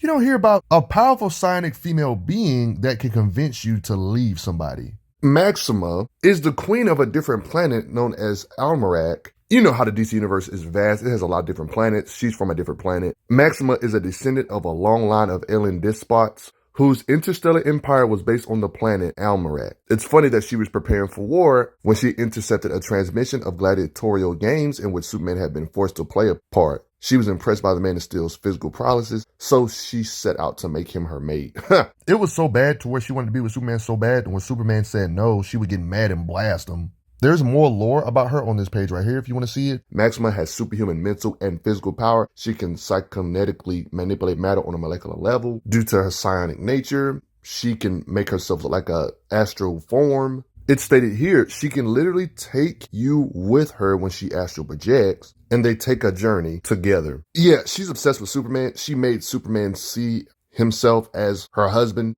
You don't hear about a powerful psionic female being that can convince you to leave somebody. Maxima is the queen of a different planet known as Almerac. You know how the DC universe is vast. It has a lot of different planets. She's from a different planet. Maxima is a descendant of a long line of alien despots whose interstellar empire was based on the planet Almerac. It's funny that she was preparing for war when she intercepted a transmission of gladiatorial games in which Superman had been forced to play a part. She was impressed by the Man of Steel's physical prowesses, so she set out to make him her mate. It was so bad to where she wanted to be with Superman so bad, and when Superman said no, she would get mad and blast him. There's more lore about her on this page right here if you want to see it. Maxima has superhuman mental and physical power. She can psychokinetically manipulate matter on a molecular level. Due to her psionic nature, she can make herself look like a astral form. It's stated here, she can literally take you with her when she astral projects, and they take a journey together. Yeah, she's obsessed with Superman. She made Superman see himself as her husband.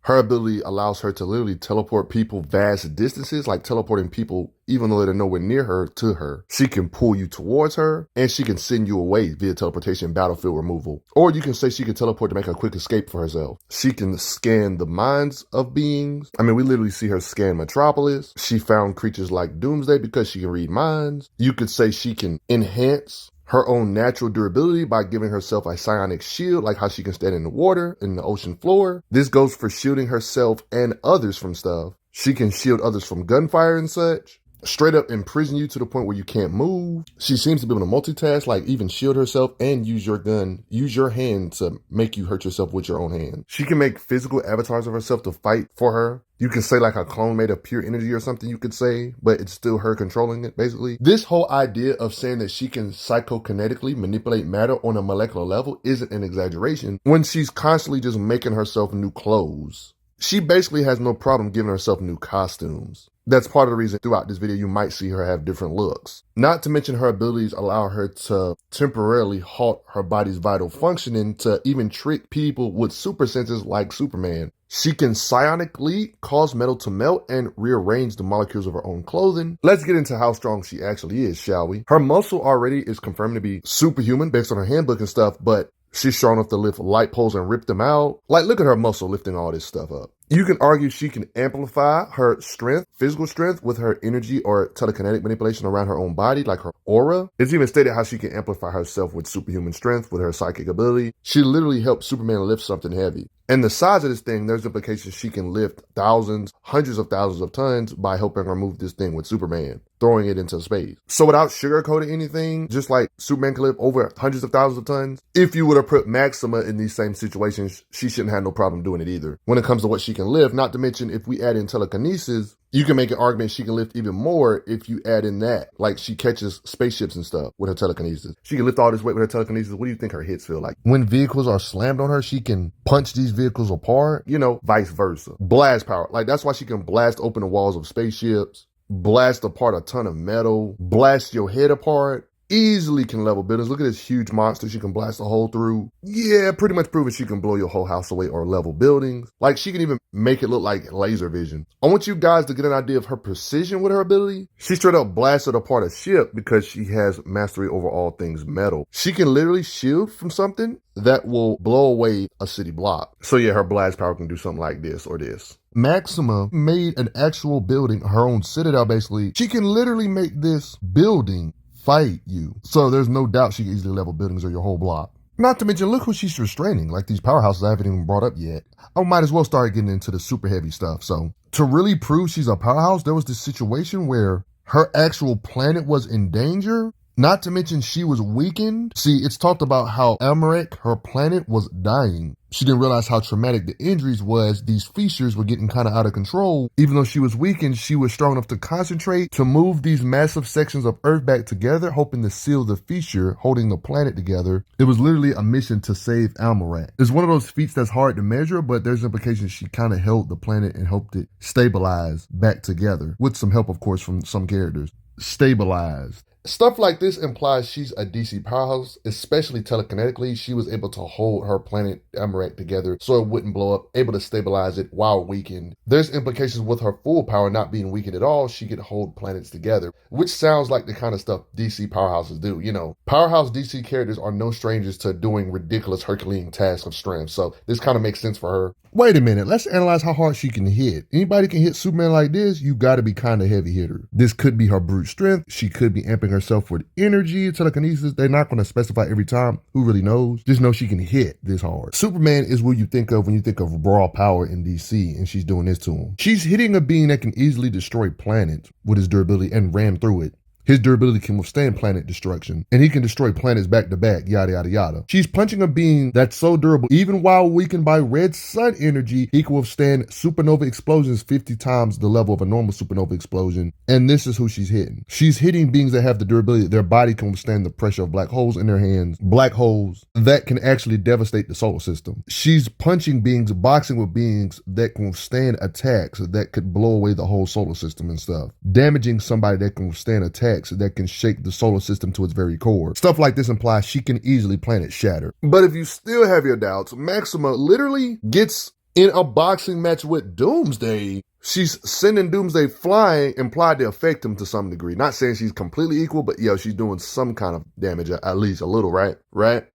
Her ability allows her to literally teleport people vast distances, like teleporting people even though they're nowhere near her to her. She can pull you towards her, and she can send you away via teleportation, battlefield removal. Or you can say she can teleport to make a quick escape for herself. She can scan the minds of beings. I mean, we literally see her scan Metropolis. She found creatures like Doomsday because she can read minds. You could say she can enhance her own natural durability by giving herself a psionic shield, like how she can stand in the water, in the ocean floor. This goes for shielding herself and others from stuff. She can shield others from gunfire and such. Straight up imprison you to the point where you can't move. She seems to be able to multitask, like even shield herself and use your gun, use your hand to make you hurt yourself with your own hand. She can make physical avatars of herself to fight for her. You can say like a clone made of pure energy or something you could say, but it's still her controlling it, basically. This whole idea of saying that she can psychokinetically manipulate matter on a molecular level isn't an exaggeration when she's constantly just making herself new clothes. She basically has no problem giving herself new costumes. That's part of the reason throughout this video you might see her have different looks. Not to mention her abilities allow her to temporarily halt her body's vital functioning to even trick people with super senses like Superman. She can psionically cause metal to melt and rearrange the molecules of her own clothing. Let's get into how strong she actually is, shall we? Her muscle already is confirmed to be superhuman based on her handbook and stuff, but she's strong enough to lift light poles and rip them out. Like, look at her muscle lifting all this stuff up. You can argue she can amplify her strength, physical strength, with her energy or telekinetic manipulation around her own body, like her aura. It's even stated how she can amplify herself with superhuman strength with her psychic ability. She literally helps Superman lift something heavy. And the size of this thing, there's implications she can lift thousands, hundreds of thousands of tons by helping her move this thing with Superman, throwing it into space. So without sugarcoating anything, just like Superman can lift over hundreds of thousands of tons, if you would have put Maxima in these same situations, she shouldn't have no problem doing it either. When it comes to what she can lift, not to mention if we add in telekinesis, you can make an argument she can lift even more if you add in that. Like she catches spaceships and stuff with her telekinesis. She can lift all this weight with her telekinesis. What do you think her hits feel like? When vehicles are slammed on her, she can punch these vehicles apart, you know, vice versa. Blast power. Like that's why she can blast open the walls of spaceships, blast apart a ton of metal, blast your head apart. Easily can level buildings. Look at this huge monster she can blast a hole through. Yeah, pretty much proving she can blow your whole house away or level buildings. Like she can even make it look like laser vision. I want you guys to get an idea of her precision with her ability. She straight up blasted apart a ship because she has mastery over all things metal. She can literally shield from something that will blow away a city block. So yeah, her blast power can do something like this or this. Maxima made an actual building, her own citadel basically. She can literally make this building fight you. So there's no doubt she can easily level buildings or your whole block. Not to mention, look who she's restraining, like these powerhouses I haven't even brought up yet. I might as well start getting into the super heavy stuff. So to really prove she's a powerhouse, there was this situation where her actual planet was in danger. Not to mention she was weakened. See, it's talked about how Almerac, her planet, was dying. She didn't realize how traumatic the injuries was. These fissures were getting kind of out of control. Even though she was weakened, she was strong enough to concentrate to move these massive sections of Earth back together, hoping to seal the fissure, holding the planet together. It was literally a mission to save Almerac. It's one of those feats that's hard to measure, but there's implications she kind of held the planet and helped it stabilize back together, with some help, of course, from some characters. Stabilized. Stuff like this implies she's a DC powerhouse, especially telekinetically. She was able to hold her planet Amarak together so it wouldn't blow up, able to stabilize it while weakened. There's implications with her full power not being weakened at all. She could hold planets together, which sounds like the kind of stuff DC powerhouses do. You know, powerhouse DC characters are no strangers to doing ridiculous Herculean tasks of strength, so this kind of makes sense for her. Wait a minute, let's analyze how hard she can hit. Anybody can hit Superman like this, you gotta be kind of heavy hitter. This could be her brute strength. She could be amping herself with energy, telekinesis. They're not going to specify every time. Who really knows? Just know she can hit this hard. Superman is what you think of when you think of raw power in DC, and she's doing this to him. She's hitting a being that can easily destroy planets with his durability and ram through it. His durability can withstand planet destruction, and he can destroy planets back to back, yada, yada, yada. She's punching a being that's so durable, even while weakened by red sun energy, he can withstand supernova explosions 50 times the level of a normal supernova explosion, and this is who she's hitting. She's hitting beings that have the durability. Their body can withstand the pressure of black holes in their hands, black holes that can actually devastate the solar system. She's punching beings, boxing with beings that can withstand attacks that could blow away the whole solar system and stuff, damaging somebody that can withstand attacks that can shake the solar system to its very core. Stuff like this implies she can easily planet shatter. But if you still have your doubts, Maxima literally gets in a boxing match with Doomsday. She's sending Doomsday flying, implied to affect him to some degree. Not saying she's completely equal, but yo, she's doing some kind of damage, at least a little, right?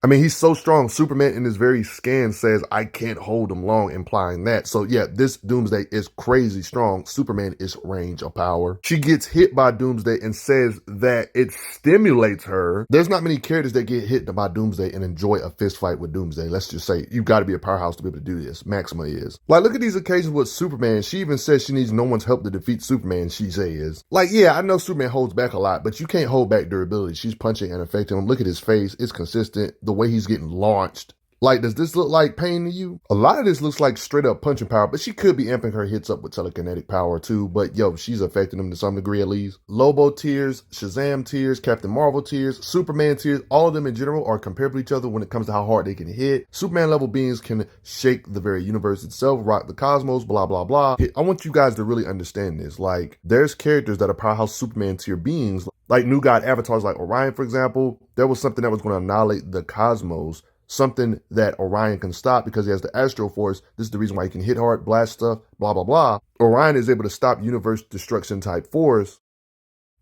I mean, he's so strong. Superman in his very scan says, I can't hold him long, implying that. So yeah, this Doomsday is crazy strong. Superman is range of power. She gets hit by Doomsday and says that it stimulates her. There's not many characters that get hit by Doomsday and enjoy a fist fight with Doomsday. Let's just say you've got to be a powerhouse to be able to do this. Maxima is. Like, look at these occasions with Superman. She even says she needs no one's help to defeat Superman, she says. Like, yeah, I know Superman holds back a lot, but you can't hold back durability. She's punching and affecting him. Look at his face. It's consistent. The way he's getting launched. Like, does this look like pain to you? A lot of this looks like straight up punching power, but she could be amping her hits up with telekinetic power too. But yo, she's affecting them to some degree at least. Lobo tears, Shazam tears, Captain Marvel tears, Superman tears, all of them in general are comparable to each other when it comes to how hard they can hit. Superman level beings can shake the very universe itself, rock the cosmos, blah, blah, blah. I want you guys to really understand this. Like, there's characters that are powerhouse Superman tier beings, like new god avatars like Orion, for example. There was something that was going to annihilate the cosmos. Something that Orion can stop because he has the Astro Force. This is the reason why he can hit hard, blast stuff, blah, blah, blah. Orion is able to stop universe destruction type force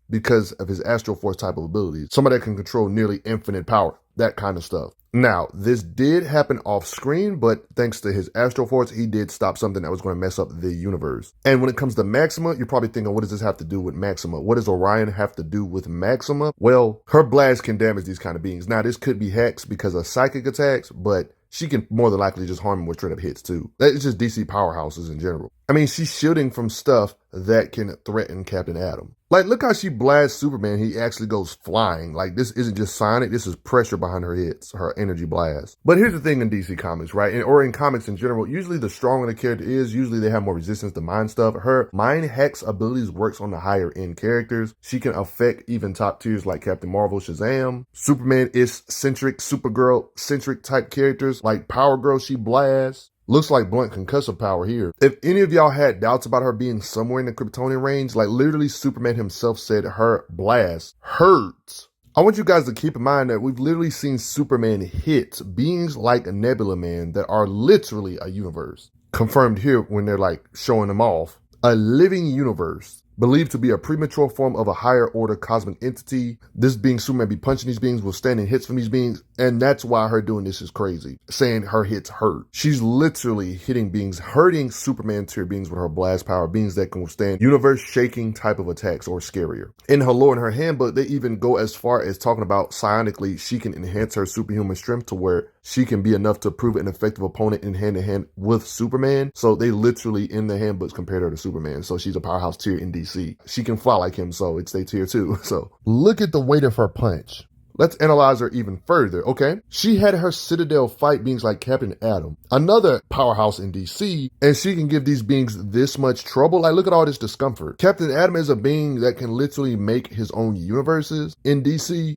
because of his Astro Force type of abilities. Somebody that can control nearly infinite power, that kind of stuff. Now, this did happen off screen, but thanks to his Astro Force, he did stop something that was going to mess up the universe. And when it comes to Maxima, you're probably thinking, what does this have to do with Maxima? What does Orion have to do with Maxima? Well, her blast can damage these kind of beings. Now, this could be hacks because of psychic attacks, but she can more than likely just harm him with straight up hits too. That's just DC powerhouses in general. I mean, she's shielding from stuff that can threaten Captain Atom. Like, look how she blasts Superman. He actually goes flying. Like, this isn't just sonic. This is pressure behind her hits, her energy blast. But here's the thing in DC Comics, right? Or in comics in general, usually the stronger the character is, usually they have more resistance to mind stuff. Her mind hacks abilities works on the higher end characters. She can affect even top tiers like Captain Marvel, Shazam. Superman is centric, Supergirl centric type characters like Power Girl, she blasts. Looks like blunt concussive power here. If any of y'all had doubts about her being somewhere in the Kryptonian range, like literally Superman himself said her blast hurts. I want you guys to keep in mind that we've literally seen Superman hit beings like a Nebula Man that are literally a universe. Confirmed here when they're like showing them off. A living universe. Believed to be a premature form of a higher order cosmic entity. This being Superman be punching these beings, withstanding hits from these beings, and that's why her doing this is crazy. Saying her hits hurt. She's literally hitting beings, hurting Superman tier beings with her blast power, beings that can withstand universe-shaking type of attacks or scarier. In her lore and her handbook, they even go as far as talking about psionically, she can enhance her superhuman strength to where she can be enough to prove an effective opponent in hand-to-hand with Superman. So they literally, in the handbooks, compared her to Superman. So she's a powerhouse tier in DC. She can fly like him, so it's a tier 2. So look at the weight of her punch. Let's analyze her even further, okay? She had her Citadel fight beings like Captain Atom, another powerhouse in DC, and she can give these beings this much trouble. Like, look at all this discomfort. Captain Atom is a being that can literally make his own universes in DC.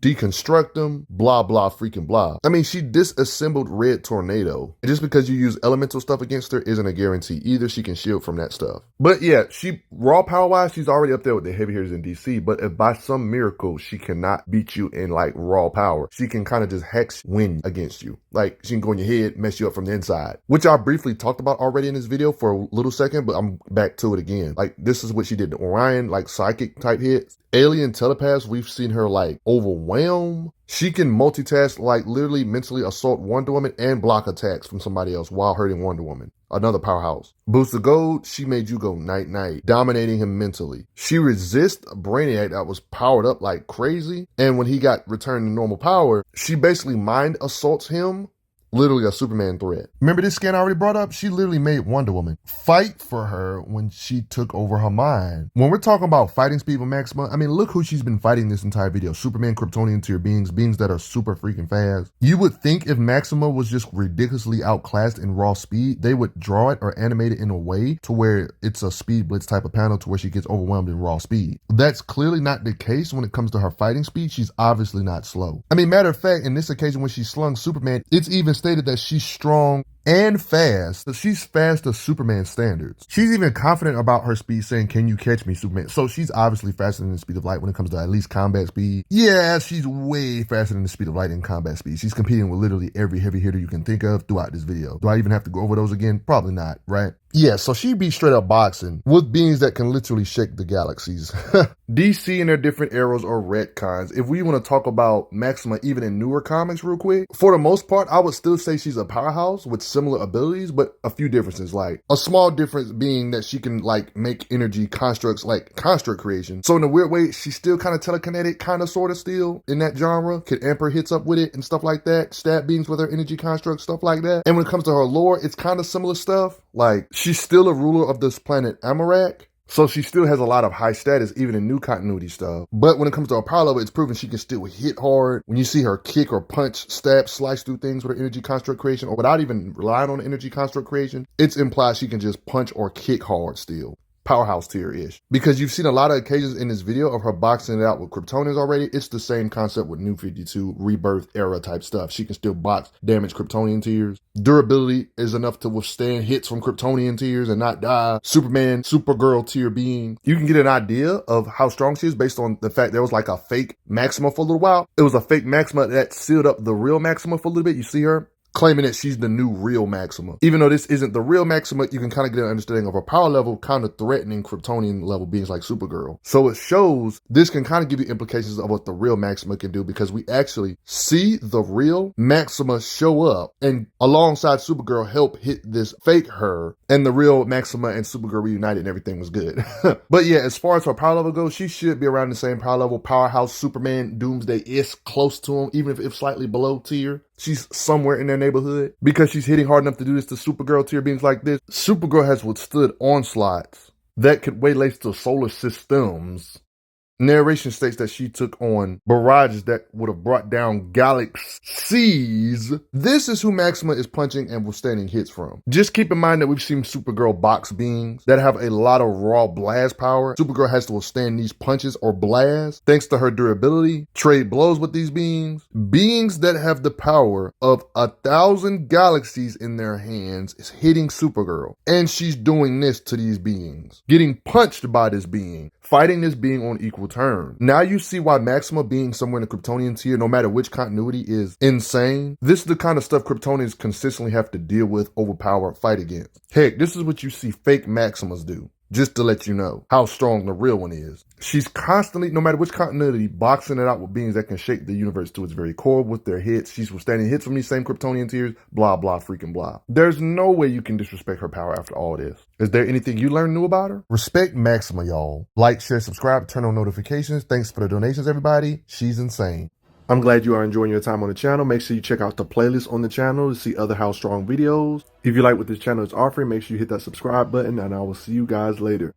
deconstruct them, blah, blah, freaking blah. I mean, she disassembled Red Tornado. And just because you use elemental stuff against her isn't a guarantee either. She can shield from that stuff. But yeah, she raw power-wise, she's already up there with the heavy hitters in DC. But if by some miracle she cannot beat you in like raw power, she can kind of just hex win against you. Like she can go in your head, mess you up from the inside, which I briefly talked about already in this video for a little second, but I'm back to it again. Like this is what she did to Orion, like psychic type hits. Alien telepaths, we've seen her like overwhelm. She can multitask, like literally mentally assault Wonder Woman and block attacks from somebody else while hurting Wonder Woman. Another powerhouse. Booster Gold, she made you go night-night, dominating him mentally. She resists Brainiac that was powered up like crazy. And when he got returned to normal power, she basically mind assaults him. Literally a Superman threat. Remember this scan I already brought up? She literally made Wonder Woman fight for her when she took over her mind. When we're talking about fighting speed with Maxima, I mean, look who she's been fighting this entire video. Superman, Kryptonian tier beings that are super freaking fast. You would think if Maxima was just ridiculously outclassed in raw speed, they would draw it or animate it in a way to where it's a speed blitz type of panel to where she gets overwhelmed in raw speed. That's clearly not the case when it comes to her fighting speed. She's obviously not slow. I mean, matter of fact, in this occasion when she slung Superman, it's even stated that she's strong and fast. She's fast to Superman standards. She's even confident about her speed, saying, "Can you catch me, Superman?" So she's obviously faster than the speed of light when it comes to at least combat speed. Yeah, she's way faster than the speed of light in combat speed. She's competing with literally every heavy hitter you can think of throughout this video. Do I even have to go over those again? Probably not, right? Yeah, so she be straight up boxing with beings that can literally shake the galaxies. DC and their different eras or retcons. If we want to talk about Maxima even in newer comics real quick, for the most part, I would still say she's a powerhouse with similar abilities, but a few differences. Like a small difference being that she can like make energy constructs, like construct creation. So in a weird way, she's still kind of telekinetic, kind of sort of still in that genre. Could amp her hits up with it and stuff like that. Stab beings with her energy construct, stuff like that. And when it comes to her lore, it's kind of similar stuff. Like she's still a ruler of this planet Amarak. So she still has a lot of high status, even in new continuity stuff. But when it comes to her power level, it's proven she can still hit hard. When you see her kick or punch, stab, slice through things with her energy construct creation, or without even relying on energy construct creation, it's implied she can just punch or kick hard still. Powerhouse tier-ish. Because you've seen a lot of occasions in this video of her boxing it out with Kryptonians already. It's the same concept with New 52, Rebirth era type stuff. She can still box damage Kryptonian tiers. Durability is enough to withstand hits from Kryptonian tiers and not die. Superman, Supergirl tier being. You can get an idea of how strong she is based on the fact there was like a fake Maxima for a little while. It was a fake Maxima that sealed up the real Maxima for a little bit. You see her claiming that she's the new real Maxima. Even though this isn't the real Maxima, you can kind of get an understanding of her power level, kind of threatening Kryptonian level beings like Supergirl. So it shows, this can kind of give you implications of what the real Maxima can do, because we actually see the real Maxima show up and alongside Supergirl help hit this fake her, and the real Maxima and Supergirl reunited and everything was good. But yeah, as far as her power level goes, she should be around the same power level. Powerhouse Superman, Doomsday is close to him, even if slightly below tier. She's somewhere in their neighborhood because she's hitting hard enough to do this to Supergirl tier beings like this. Supergirl has withstood onslaughts that could waylay to solar systems. Narration states that she took on barrages that would have brought down galaxies. This is who Maxima is punching and withstanding hits from. Just keep in mind that we've seen Supergirl box beings that have a lot of raw blast power. Supergirl has to withstand these punches or blasts thanks to her durability, trade blows with these beings. Beings that have the power of 1,000 galaxies in their hands is hitting Supergirl. And she's doing this to these beings. Getting punched by this being. Fighting this being on equal terms. Now you see why Maxima being somewhere in the Kryptonian tier, no matter which continuity, is insane. This is the kind of stuff Kryptonians consistently have to deal with, overpower, fight against. Heck, this is what you see fake Maximas do. Just to let you know how strong the real one is. She's constantly, no matter which continuity, boxing it out with beings that can shake the universe to its very core with their hits. She's withstanding hits from these same Kryptonian tiers, blah, blah, freaking blah. There's no way you can disrespect her power after all this. Is there anything you learned new about her? Respect Maxima, y'all. Like, share, subscribe, turn on notifications. Thanks for the donations, everybody. She's insane. I'm glad you are enjoying your time on the channel. Make sure you check out the playlist on the channel to see other How Strong videos. If you like what this channel is offering, make sure you hit that subscribe button, and I will see you guys later.